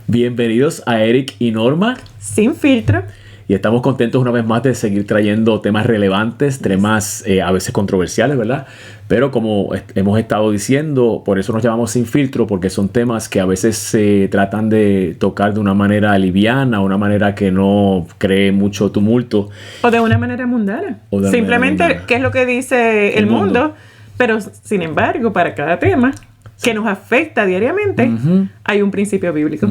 Bienvenidos a Eric y Norma. Sin filtro. Y estamos contentos una vez más de seguir trayendo temas relevantes, temas a veces controversiales, ¿verdad? Pero como hemos estado diciendo, por eso nos llamamos Sin Filtro, porque son temas que a veces se tratan de tocar de una manera liviana, una manera que no cree mucho tumulto. O de una manera mundana. Simplemente, ¿qué es lo que dice el mundo? Pero, sin embargo, para cada tema que nos afecta diariamente, hay un principio bíblico.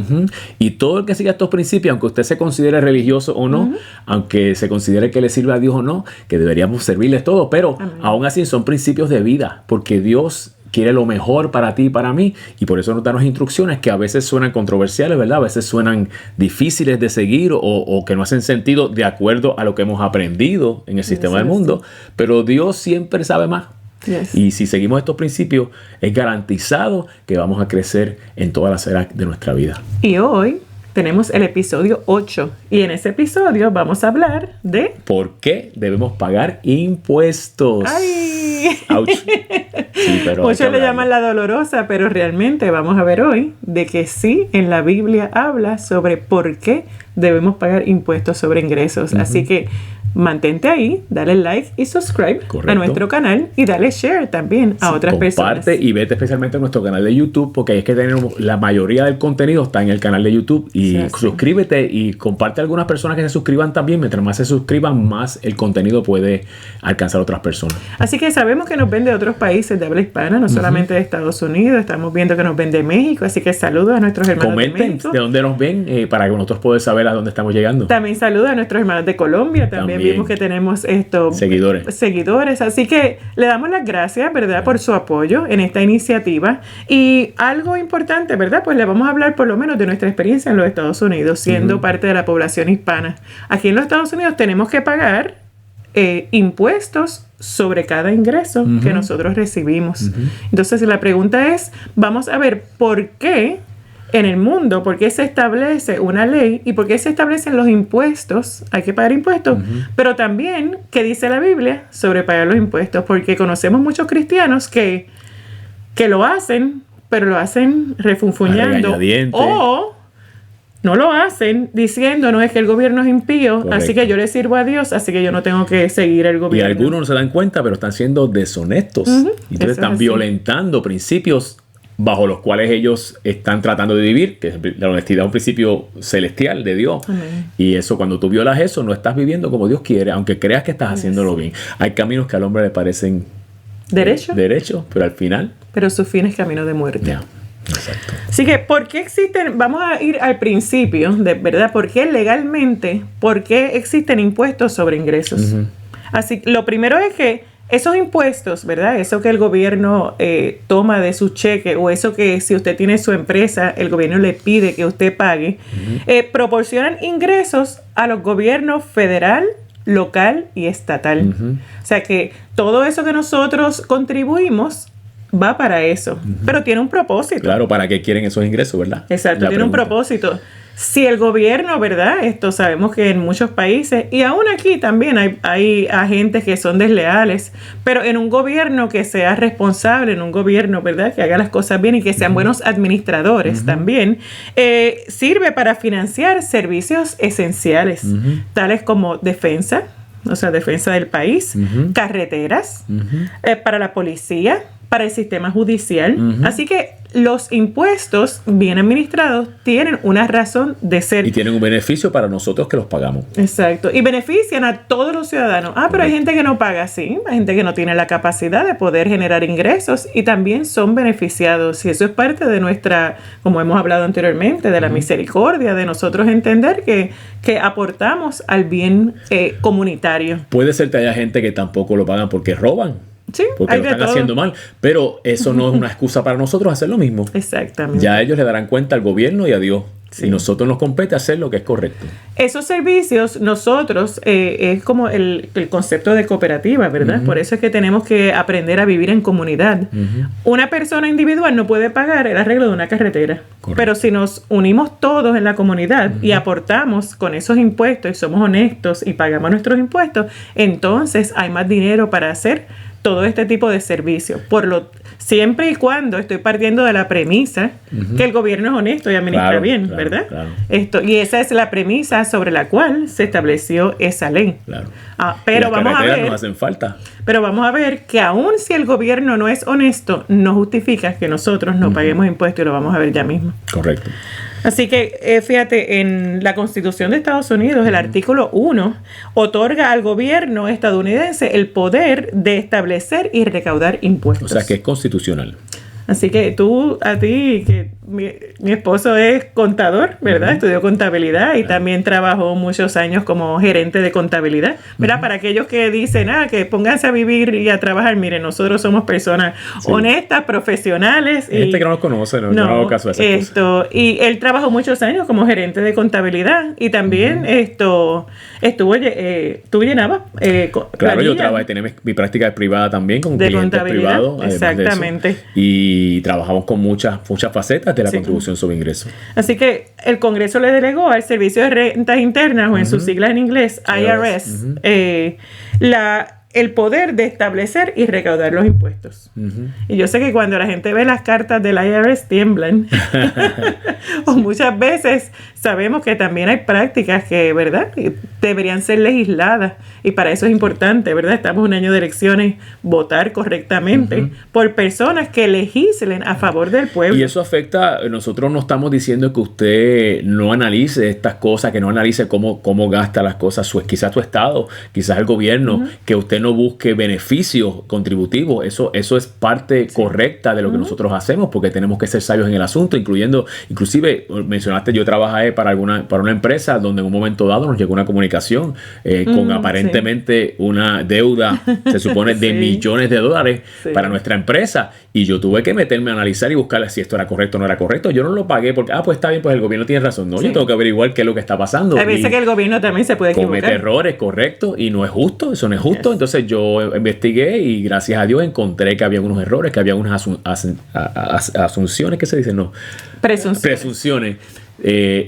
Y todo el que siga estos principios, aunque usted se considere religioso o no, aunque se considere que le sirve a Dios o no, que deberíamos servirles todo, pero aún así son principios de vida, porque Dios quiere lo mejor para ti y para mí, y por eso nos da unas instrucciones que a veces suenan controversiales, ¿verdad? A veces suenan difíciles de seguir o que no hacen sentido de acuerdo a lo que hemos aprendido en el sistema del mundo, pero Dios siempre sabe más. Yes. Y si seguimos estos principios, es garantizado que vamos a crecer en todas las áreas de nuestra vida. Y hoy tenemos el episodio 8. Y en ese episodio vamos a hablar de... ¿Por qué debemos pagar impuestos? ¡Ay! ¡Auch! Sí, pero muchos le llaman la dolorosa, pero realmente vamos a ver hoy de que sí, en la Biblia habla sobre por qué debemos pagar impuestos sobre ingresos. Así que mantente ahí, dale like y subscribe a nuestro canal y dale share también a otras personas. Comparte y vete especialmente a nuestro canal de YouTube, porque ahí es que tenemos la mayoría del contenido está en el canal de YouTube. Y suscríbete y comparte a algunas personas que se suscriban también. Mientras más se suscriban, más el contenido puede alcanzar a otras personas. Así que sabemos que nos ven de otros países de habla hispana, no solamente de Estados Unidos. Estamos viendo que nos ven de México, así que saludos a nuestros hermanos Comenten de México. De dónde nos ven para que nosotros podamos saber a dónde estamos llegando. También saludos a nuestros hermanos de Colombia. También vimos que tenemos seguidores. Así que le damos las gracias, ¿verdad?, por su apoyo en esta iniciativa. Y algo importante, ¿verdad?, pues le vamos a hablar por lo menos de nuestra experiencia en los Estados Unidos, siendo parte de la población hispana. Aquí en los Estados Unidos tenemos que pagar impuestos sobre cada ingreso que nosotros recibimos. Entonces la pregunta es, vamos a ver por qué en el mundo, por qué se establece una ley y por qué se establecen los impuestos. Hay que pagar impuestos, pero también qué dice la Biblia sobre pagar los impuestos, porque conocemos muchos cristianos que lo hacen, pero lo hacen refunfuñando o no lo hacen diciendo, no, es que el gobierno es impío. Correcto. Así que yo le sirvo a Dios, así que yo no tengo que seguir el gobierno. Y algunos no se dan cuenta, pero están siendo deshonestos. Entonces están violentando principios bajo los cuales ellos están tratando de vivir, que la honestidad es un principio celestial de Dios. Y eso, cuando tú violas eso, no estás viviendo como Dios quiere, aunque creas que estás haciéndolo bien. Hay caminos que al hombre le parecen derechos, pero al final... Pero su fin es camino de muerte. Exacto. Así que, ¿por qué existen? Vamos a ir al principio, de verdad, ¿por qué legalmente, por qué existen impuestos sobre ingresos? Así, lo primero es que esos impuestos, ¿verdad? Eso que el gobierno toma de su cheque, o eso que si usted tiene su empresa, el gobierno le pide que usted pague, proporcionan ingresos a los gobiernos federal, local y estatal. O sea que todo eso que nosotros contribuimos va para eso, pero tiene un propósito. Claro, ¿para qué quieren esos ingresos, verdad? Exacto, tiene un propósito. Si el gobierno, ¿verdad? Esto sabemos que en muchos países, y aún aquí también hay agentes que son desleales, pero en un gobierno que sea responsable, en un gobierno, ¿verdad?, que haga las cosas bien y que sean buenos administradores también, sirve para financiar servicios esenciales, tales como defensa, o sea, defensa del país, carreteras, para la policía, para el sistema judicial. Así que los impuestos bien administrados tienen una razón de ser. Y tienen un beneficio para nosotros que los pagamos. Exacto. Y benefician a todos los ciudadanos. Pero hay gente que no paga, sí. Hay gente que no tiene la capacidad de poder generar ingresos y también son beneficiados. Y eso es parte de nuestra, como hemos hablado anteriormente, de la misericordia, de nosotros entender que aportamos al bien comunitario. Puede ser que haya gente que tampoco lo pagan porque roban. Sí, porque lo están haciendo mal, pero eso no es una excusa para nosotros hacer lo mismo. Exactamente. Ya ellos le darán cuenta al gobierno y a Dios. Sí. Y nosotros nos compete hacer lo que es correcto. Esos servicios, nosotros, es como el concepto de cooperativa, ¿verdad? Por eso es que tenemos que aprender a vivir en comunidad. Una persona individual no puede pagar el arreglo de una carretera. Correcto. Pero si nos unimos todos en la comunidad y aportamos con esos impuestos y somos honestos y pagamos nuestros impuestos, entonces hay más dinero para hacer todo este tipo de servicios. Siempre y cuando estoy partiendo de la premisa que el gobierno es honesto y administra bien, ¿verdad? Claro. Y esa es la premisa sobre la cual se estableció esa ley. Claro. Pero vamos a ver, nos hacen falta. Pero vamos a ver que aun si el gobierno no es honesto, no justifica que nosotros no paguemos impuestos, y lo vamos a ver ya mismo. Correcto. Así que, fíjate, en la Constitución de Estados Unidos, el artículo 1 otorga al gobierno estadounidense el poder de establecer y recaudar impuestos. O sea, que es constitucional. Así que mi esposo es contador, ¿verdad? Estudió contabilidad y también trabajó muchos años como gerente de contabilidad, ¿verdad? Para aquellos que dicen, que pónganse a vivir y a trabajar, miren, nosotros somos personas honestas, profesionales. Hay gente que no nos conoce, no hago caso de esas cosas. Y él trabajó muchos años como gerente de contabilidad y también tú llenabas claro, yo trabajé, tenía mi práctica privada también con clientes privados. Exactamente. Y trabajamos con muchas facetas de la contribución sobre ingresos. Así que el Congreso le delegó al Servicio de Rentas Internas, o en sus siglas en inglés, IRS, el poder de establecer y recaudar los impuestos. Y yo sé que cuando la gente ve las cartas del IRS tiemblan. O muchas veces sabemos que también hay prácticas que, ¿verdad?, deberían ser legisladas. Y para eso es importante, ¿verdad? Estamos en un año de elecciones, votar correctamente por personas que legislen a favor del pueblo. Y eso afecta, nosotros no estamos diciendo que usted no analice estas cosas, que no analice cómo gasta las cosas, quizás su estado, quizás el gobierno, que usted no busque beneficios contributivos. Eso es parte correcta de lo que nosotros hacemos, porque tenemos que ser sabios en el asunto, inclusive mencionaste, yo trabajé para una empresa donde en un momento dado nos llegó una comunicación con aparentemente una deuda, se supone, de millones de dólares para nuestra empresa, y yo tuve que meterme a analizar y buscar si esto era correcto o no era correcto. Yo no lo pagué porque, pues está bien, pues el gobierno tiene razón. No, yo tengo que averiguar qué es lo que está pasando. Hay veces que el gobierno también se puede equivocar. Comete errores, correcto, y no es justo, eso no es justo. Entonces yo investigué y gracias a Dios encontré que había unos errores, que había unas asunciones, ¿qué se dice? No. Presunciones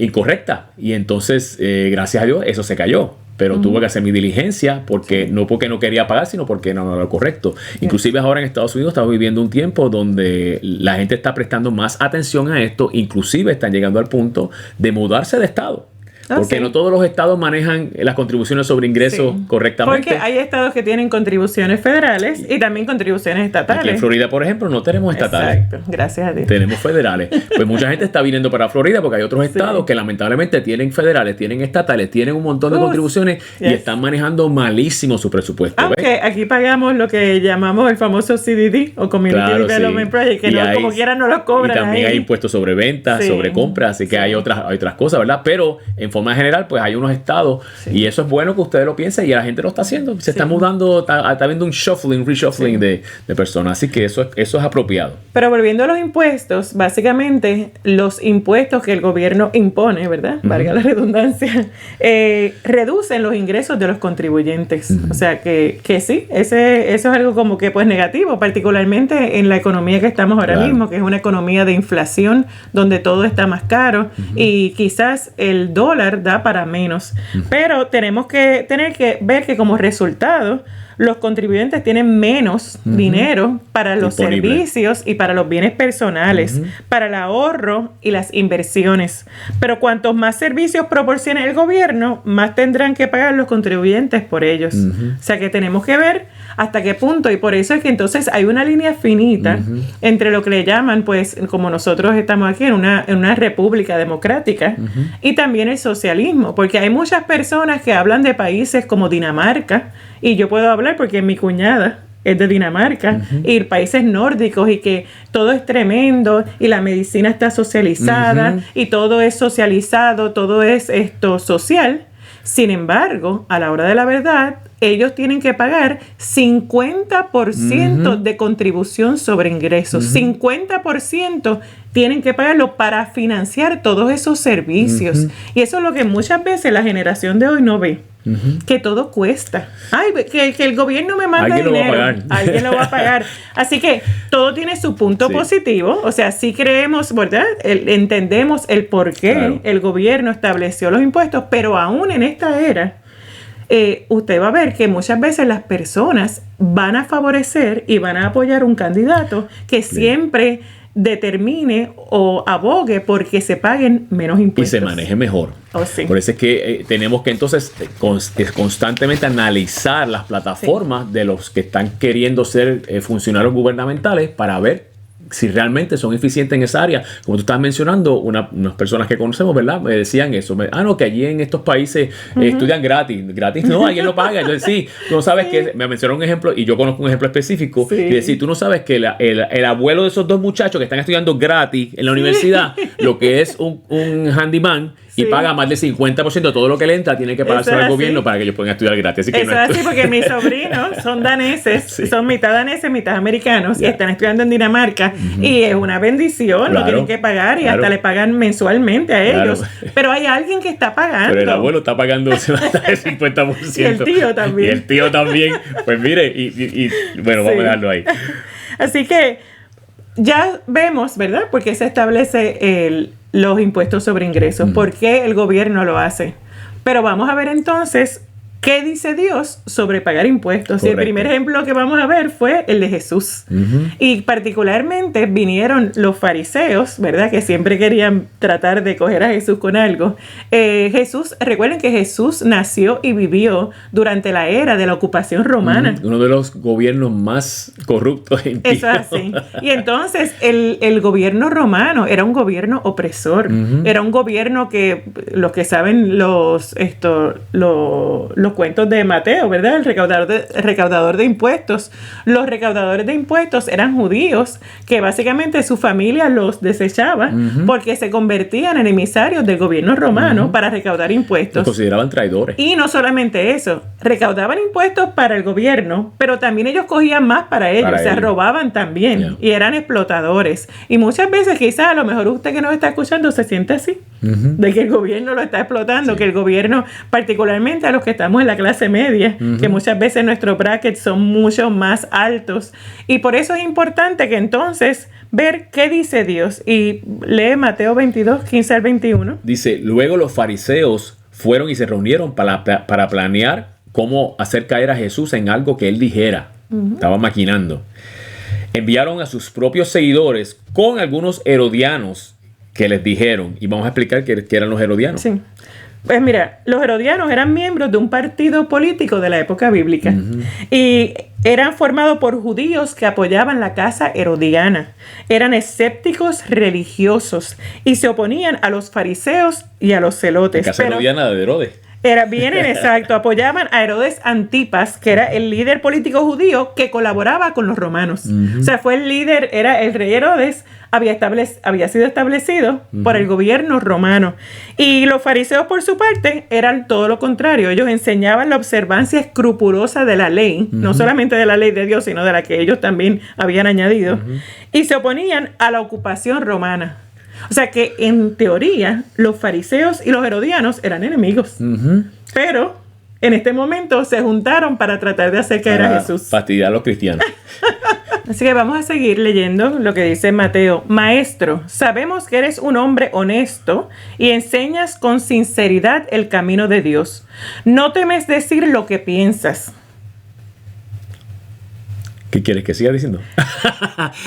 incorrectas. Y entonces, gracias a Dios, eso se cayó. Pero tuve que hacer mi diligencia no porque no quería pagar, sino porque no era lo correcto. Inclusive ahora en Estados Unidos estamos viviendo un tiempo donde la gente está prestando más atención a esto, inclusive están llegando al punto de mudarse de estado. Porque no todos los estados manejan las contribuciones sobre ingresos correctamente. Porque hay estados que tienen contribuciones federales y también contribuciones estatales. Aquí en Florida, por ejemplo, no tenemos estatales. Exacto, gracias a Dios. Tenemos federales. Pues mucha gente está viniendo para Florida porque hay otros estados que lamentablemente tienen federales, tienen estatales, tienen un montón de contribuciones y están manejando malísimo su presupuesto. Aunque aquí pagamos lo que llamamos el famoso CDD o Community Development Project, que como quiera no lo cobran. Y también hay impuestos sobre ventas, sobre compras, así que hay otras cosas, ¿verdad? Pero en forma general, pues hay unos estados y eso es bueno que ustedes lo piensen y la gente lo está haciendo. Se está mudando, está habiendo un reshuffling de personas, así que eso es apropiado. Pero volviendo a los impuestos, básicamente los impuestos que el gobierno impone, ¿verdad? Valga la redundancia, reducen los ingresos de los contribuyentes. O sea que sí, eso es algo como que pues negativo, particularmente en la economía que estamos ahora mismo, que es una economía de inflación donde todo está más caro y quizás el dólar da para menos. Pero tenemos que ver que como resultado los contribuyentes tienen menos dinero para los servicios y para los bienes personales, para el ahorro y las inversiones. Pero cuantos más servicios proporcione el gobierno, más tendrán que pagar los contribuyentes por ellos. O sea que tenemos que ver hasta qué punto, y por eso es que entonces hay una línea finita entre lo que le llaman, pues, como nosotros estamos aquí en una república democrática, y también el socialismo, porque hay muchas personas que hablan de países como Dinamarca, y yo puedo hablar porque mi cuñada es de Dinamarca, y países nórdicos, y que todo es tremendo, y la medicina está socializada, y todo es socializado, todo es social. Sin embargo, a la hora de la verdad, ellos tienen que pagar 50% de contribución sobre ingresos. 50% tienen que pagarlo para financiar todos esos servicios. Y eso es lo que muchas veces la generación de hoy no ve. Que todo cuesta. Ay, que el gobierno me manda dinero. Alguien lo va a pagar. Así que todo tiene su punto positivo. O sea, sí creemos, ¿verdad? Entendemos el por qué el gobierno estableció los impuestos, pero aún en esta era, usted va a ver que muchas veces las personas van a favorecer y van a apoyar un candidato que siempre determine o abogue porque se paguen menos impuestos. Y se maneje mejor. Sí. Por eso es que tenemos que entonces constantemente analizar las plataformas de los que están queriendo ser funcionarios gubernamentales para ver si realmente son eficientes en esa área. Como tú estabas mencionando, unas personas que conocemos, ¿verdad? Me decían eso. No, que allí en estos países estudian gratis. Gratis no, alguien lo paga. Entonces sí, tú no sabes que... Me mencionaron un ejemplo y yo conozco un ejemplo específico. Y decir, tú no sabes que el abuelo de esos dos muchachos que están estudiando gratis en la universidad, lo que es un handyman, y paga más del 50% de todo lo que le entra, tiene que pagarse al gobierno para que ellos puedan estudiar gratis. Así que eso es así, porque mis sobrinos son daneses, son mitad daneses, mitad americanos, y están estudiando en Dinamarca, y es una bendición, lo tienen que pagar, y hasta le pagan mensualmente a ellos. Pero hay alguien que está pagando. Pero el abuelo está pagando el 50%. Y el tío también. Y el tío también. Pues mire, bueno, vamos a dejarlo ahí. Así que ya vemos, ¿verdad? Porque se establece los impuestos sobre ingresos. ¿Por qué el gobierno lo hace? Pero vamos a ver entonces qué dice Dios sobre pagar impuestos. Y el primer ejemplo que vamos a ver fue el de Jesús. Y particularmente vinieron los fariseos, ¿verdad? Que siempre querían tratar de coger a Jesús con algo. Recuerden que Jesús nació y vivió durante la era de la ocupación romana. Uno de los gobiernos más corruptos e impíos. Eso es así. Y entonces el gobierno romano era un gobierno opresor. Era un gobierno que, los que saben los cuentos de Mateo, ¿verdad? El recaudador de impuestos. Los recaudadores de impuestos eran judíos que básicamente su familia los desechaba porque se convertían en emisarios del gobierno romano para recaudar impuestos. Los consideraban traidores. Y no solamente eso, recaudaban impuestos para el gobierno, pero también ellos cogían más para ellos, o sea, robaban también y eran explotadores. Y muchas veces quizás a lo mejor usted que nos está escuchando se siente así, de que el gobierno lo está explotando, que el gobierno, particularmente a los que estamos en la clase media, que muchas veces nuestros brackets son mucho más altos. Y por eso es importante que entonces ver qué dice Dios. Y lee Mateo 22, 15 al 21. Dice, luego los fariseos fueron y se reunieron para planear cómo hacer caer a Jesús en algo que él dijera. Estaba maquinando. Enviaron a sus propios seguidores con algunos herodianos que les dijeron, y vamos a explicar qué eran los herodianos. Sí. Pues mira, los herodianos eran miembros de un partido político de la época bíblica y eran formados por judíos que apoyaban la casa herodiana. Eran escépticos religiosos y se oponían a los fariseos y a los celotes. La casa herodiana de Herodes. Exacto, apoyaban a Herodes Antipas, que era el líder político judío que colaboraba con los romanos. O sea, fue el líder, era el rey Herodes, había sido establecido por el gobierno romano. Y los fariseos, por su parte, eran todo lo contrario. Ellos enseñaban la observancia escrupulosa de la ley, no solamente de la ley de Dios, sino de la que ellos también habían añadido, y se oponían a la ocupación romana. O sea que en teoría los fariseos y los herodianos eran enemigos. Pero en este momento se juntaron para tratar de hacer caer a Jesús. Fastidiar a los cristianos. Así que vamos a seguir leyendo lo que dice Mateo. Maestro, sabemos que eres un hombre honesto y enseñas con sinceridad el camino de Dios. No temes decir lo que piensas. ¿Qué quieres que siga diciendo?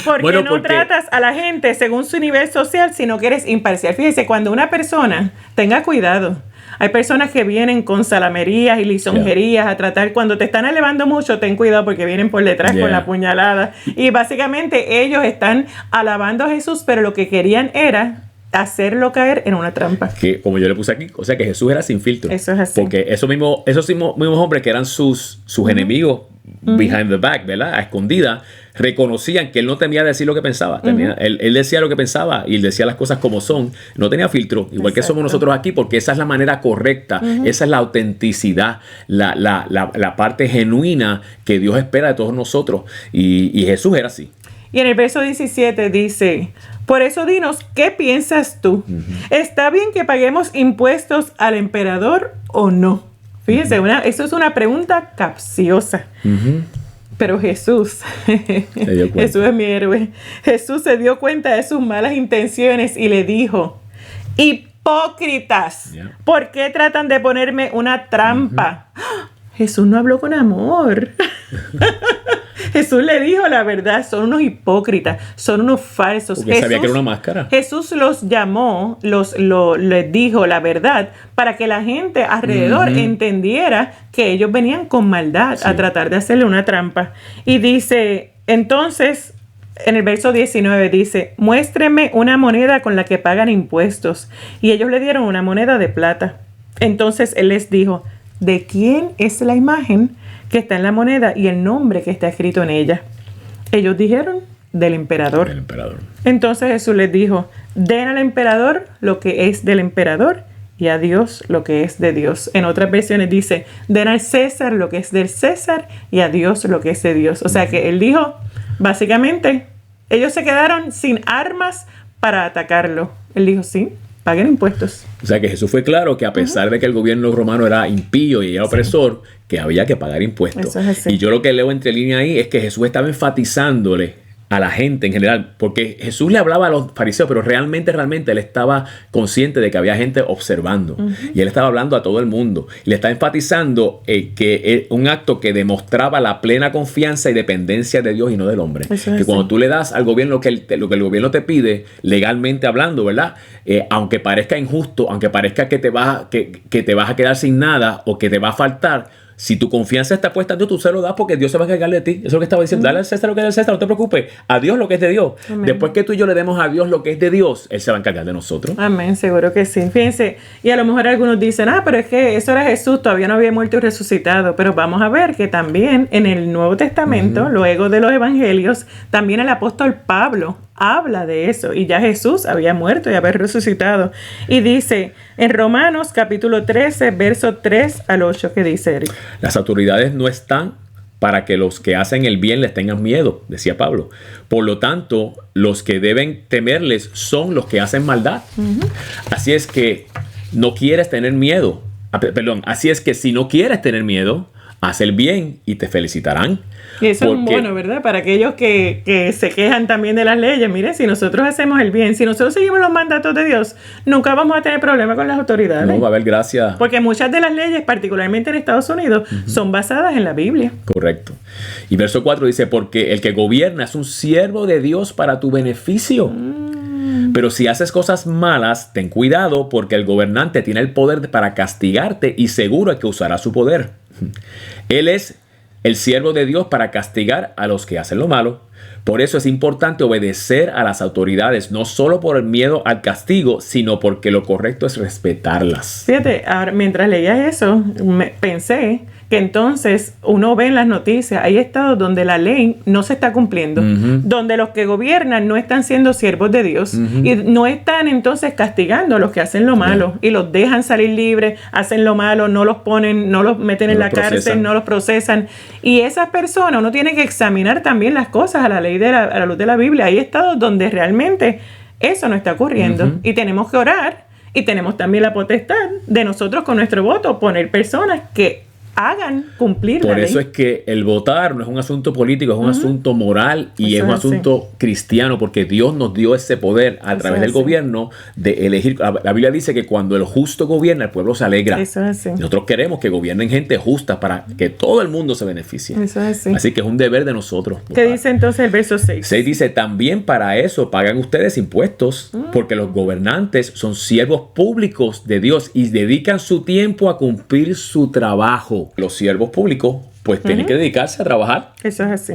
Porque no tratas a la gente según su nivel social, sino que eres imparcial. Fíjese, cuando una persona, tenga cuidado. Hay personas que vienen con salamerías y lisonjerías a tratar. Cuando te están elevando mucho, ten cuidado porque vienen por detrás con la puñalada. Y básicamente ellos están alabando a Jesús, pero lo que querían era hacerlo caer en una trampa. Que, como yo le puse aquí, o sea que Jesús era sin filtro. Eso es así. Porque esos mismos hombres que eran sus enemigos behind the back, ¿verdad? A escondida, reconocían que él no temía decir lo que pensaba. Él decía lo que pensaba y él decía las cosas como son. No tenía filtro, igual que somos nosotros aquí, porque esa es la manera correcta, esa es la autenticidad, la parte genuina que Dios espera de todos nosotros. Y Jesús era así. Y en el verso 17 dice, por eso dinos, ¿qué piensas tú? ¿Está bien que paguemos impuestos al emperador o no? Fíjense, eso es una pregunta capciosa. Pero Jesús es mi héroe. Jesús se dio cuenta de sus malas intenciones y le dijo, hipócritas, ¿por qué tratan de ponerme una trampa? Jesús no habló con amor. Jesús le dijo la verdad, son unos hipócritas, son unos falsos. Porque Jesús sabía que era una máscara. Jesús los llamó, les dijo la verdad para que la gente alrededor entendiera que ellos venían con maldad a tratar de hacerle una trampa. Y dice, entonces, en el verso 19 dice, muéstreme una moneda con la que pagan impuestos. Y ellos le dieron una moneda de plata. Entonces él les dijo, ¿de quién es la imagen que está en la moneda y el nombre que está escrito en ella? Ellos dijeron, del emperador. Del emperador. Entonces Jesús les dijo, den al emperador lo que es del emperador y a Dios lo que es de Dios. En otras versiones dice, den al César lo que es del César y a Dios lo que es de Dios. O sea que él dijo, básicamente, ellos se quedaron sin armas para atacarlo. Él dijo, sí, paguen impuestos. O sea que Jesús fue claro que a pesar de que el gobierno romano era impío y era opresor, que había que pagar impuestos. Eso es así. Y yo lo que leo entre líneas ahí es que Jesús estaba enfatizándole a la gente en general, porque Jesús le hablaba a los fariseos, pero realmente él estaba consciente de que había gente observando. Y él estaba hablando a todo el mundo. Y le está enfatizando que un acto que demostraba la plena confianza y dependencia de Dios y no del hombre. Que cuando tú le das al gobierno lo que el gobierno te pide, legalmente hablando, ¿verdad? Aunque parezca injusto, aunque parezca que te vas a quedar sin nada o que te va a faltar, si tu confianza está puesta en Dios, tú se lo das porque Dios se va a encargar de ti. Eso es lo que estaba diciendo. Dale al César lo que es del César, no te preocupes. A Dios lo que es de Dios. Amén. Después que tú y yo le demos a Dios lo que es de Dios, Él se va a encargar de nosotros. Amén, seguro que sí. Fíjense, y a lo mejor algunos dicen, pero es que eso era Jesús, todavía no había muerto y resucitado. Pero vamos a ver que también en el Nuevo Testamento, luego de los Evangelios, también el apóstol Pablo habla de eso. Y ya Jesús había muerto y había resucitado. Y dice en Romanos capítulo 13, verso 3 al 8, ¿qué dice, Eric? Las autoridades no están para que los que hacen el bien les tengan miedo, decía Pablo. Por lo tanto, los que deben temerles son los que hacen maldad. Así es que no quieres tener miedo. Así es que si no quieres tener miedo, haz el bien y te felicitarán. Y eso es bueno, ¿verdad? Para aquellos que se quejan también de las leyes. Miren, si nosotros hacemos el bien, si nosotros seguimos los mandatos de Dios, nunca vamos a tener problemas con las autoridades. No va a haber gracia. Porque muchas de las leyes, particularmente en Estados Unidos, son basadas en la Biblia. Correcto. Y verso 4 dice, porque el que gobierna es un siervo de Dios para tu beneficio. Pero si haces cosas malas, ten cuidado porque el gobernante tiene el poder para castigarte y seguro es que usará su poder. Él es el siervo de Dios para castigar a los que hacen lo malo. Por eso es importante obedecer a las autoridades, no solo por el miedo al castigo, sino porque lo correcto es respetarlas. Fíjate, ahora, mientras leía eso, pensé que entonces uno ve en las noticias, hay estados donde la ley no se está cumpliendo, donde los que gobiernan no están siendo siervos de Dios y no están entonces castigando a los que hacen lo malo y los dejan salir libres, hacen lo malo, no los ponen, no los meten en la cárcel, no los procesan. Y esas personas, uno tiene que examinar también las cosas a la luz de la Biblia. Hay estados donde realmente eso no está ocurriendo y tenemos que orar y tenemos también la potestad de nosotros con nuestro voto poner personas que hagan cumplir la ley. Por eso es que el votar no es un asunto político, es un asunto moral y es un asunto cristiano, porque Dios nos dio ese poder a través del gobierno de elegir. La Biblia dice que cuando el justo gobierna, el pueblo se alegra. Eso es así. Nosotros queremos que gobiernen gente justa para que todo el mundo se beneficie. Eso es así. Así que es un deber de nosotros. ¿Qué dice entonces el verso 6? 6 dice, también para eso pagan ustedes impuestos, porque los gobernantes son siervos públicos de Dios y dedican su tiempo a cumplir su trabajo. Los siervos públicos pues tienen que dedicarse a trabajar. Eso es así.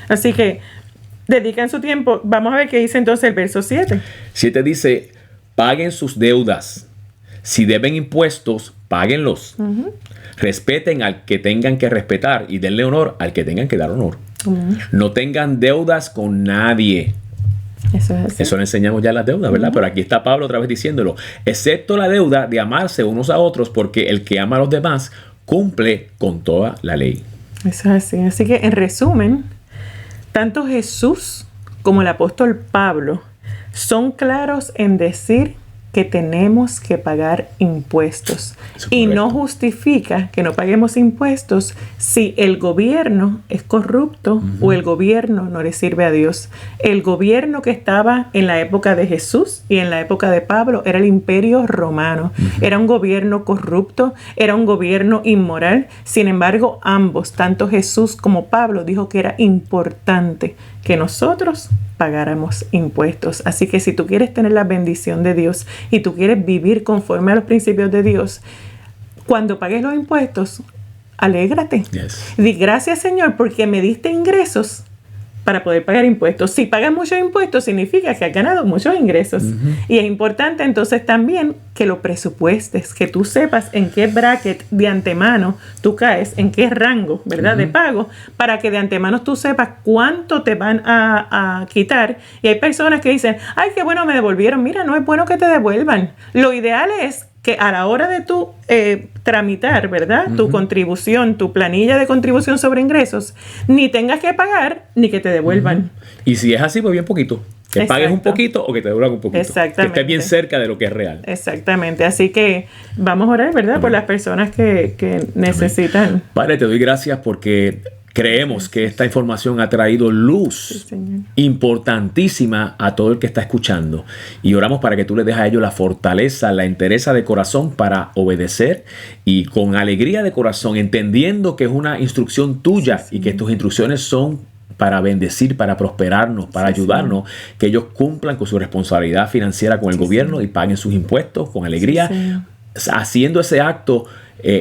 Así que dedican su tiempo. Vamos a ver qué dice entonces el verso 7. 7 dice, paguen sus deudas. Si deben impuestos, páguenlos. Respeten al que tengan que respetar y denle honor al que tengan que dar honor. No tengan deudas con nadie. Eso es así. Eso le enseñamos ya las deudas, ¿verdad? Pero aquí está Pablo otra vez diciéndolo. Excepto la deuda de amarse unos a otros, porque el que ama a los demás cumple con toda la ley. Eso es así. Así que en resumen, tanto Jesús como el apóstol Pablo son claros en decir que tenemos que pagar impuestos. Y no justifica que no paguemos impuestos si el gobierno es corrupto o el gobierno no le sirve a Dios. El gobierno que estaba en la época de Jesús y en la época de Pablo era el Imperio Romano. Era un gobierno corrupto, era un gobierno inmoral. Sin embargo, ambos, tanto Jesús como Pablo, dijo que era importante que nosotros pagáramos impuestos. Así que si tú quieres tener la bendición de Dios y tú quieres vivir conforme a los principios de Dios, cuando pagues los impuestos, alégrate. Yes. Di gracias, Señor, porque me diste ingresos para poder pagar impuestos. Si pagas muchos impuestos, significa que has ganado muchos ingresos. Y es importante entonces también que lo presupuestes, que tú sepas en qué bracket de antemano tú caes, en qué rango, ¿verdad?, de pago, para que de antemano tú sepas cuánto te van a quitar. Y hay personas que dicen, ay, qué bueno, me devolvieron. Mira, no es bueno que te devuelvan. Lo ideal es que a la hora de tú tramitar, ¿verdad?, tu contribución, tu planilla de contribución sobre ingresos, ni tengas que pagar, ni que te devuelvan. Y si es así, pues bien poquito. Que pagues un poquito o que te devuelvan un poquito. Exactamente. Que estés bien cerca de lo que es real. Exactamente. Así que vamos a orar, ¿verdad?, por las personas que necesitan. Amén. Padre, te doy gracias porque creemos que esta información ha traído luz importantísima a todo el que está escuchando. Y oramos para que tú le des a ellos la fortaleza, la entereza de corazón para obedecer y con alegría de corazón, entendiendo que es una instrucción tuya y que tus instrucciones son para bendecir, para prosperarnos, para ayudarnos, que ellos cumplan con su responsabilidad financiera con el gobierno y paguen sus impuestos con alegría, haciendo ese acto,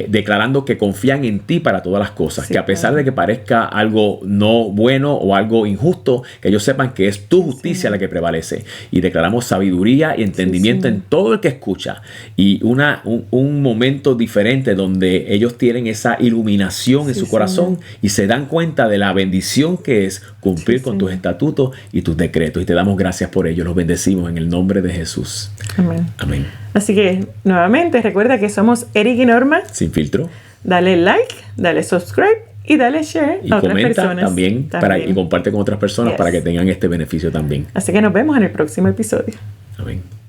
declarando que confían en ti para todas las cosas, que a pesar de que parezca algo no bueno o algo injusto, que ellos sepan que es tu justicia la que prevalece. Y declaramos sabiduría y entendimiento en todo el que escucha, y un momento diferente donde ellos tienen esa iluminación en su corazón y se dan cuenta de la bendición que es cumplir con tus estatutos y tus decretos. Y te damos gracias por ello. Los bendecimos en el nombre de Jesús. Amén. Amén. Así que, nuevamente, recuerda que somos Eric y Norma. Sin filtro. Dale like, dale subscribe y dale share a otras personas. También. Y comparte con otras personas para que tengan este beneficio también. Así que nos vemos en el próximo episodio. Amén.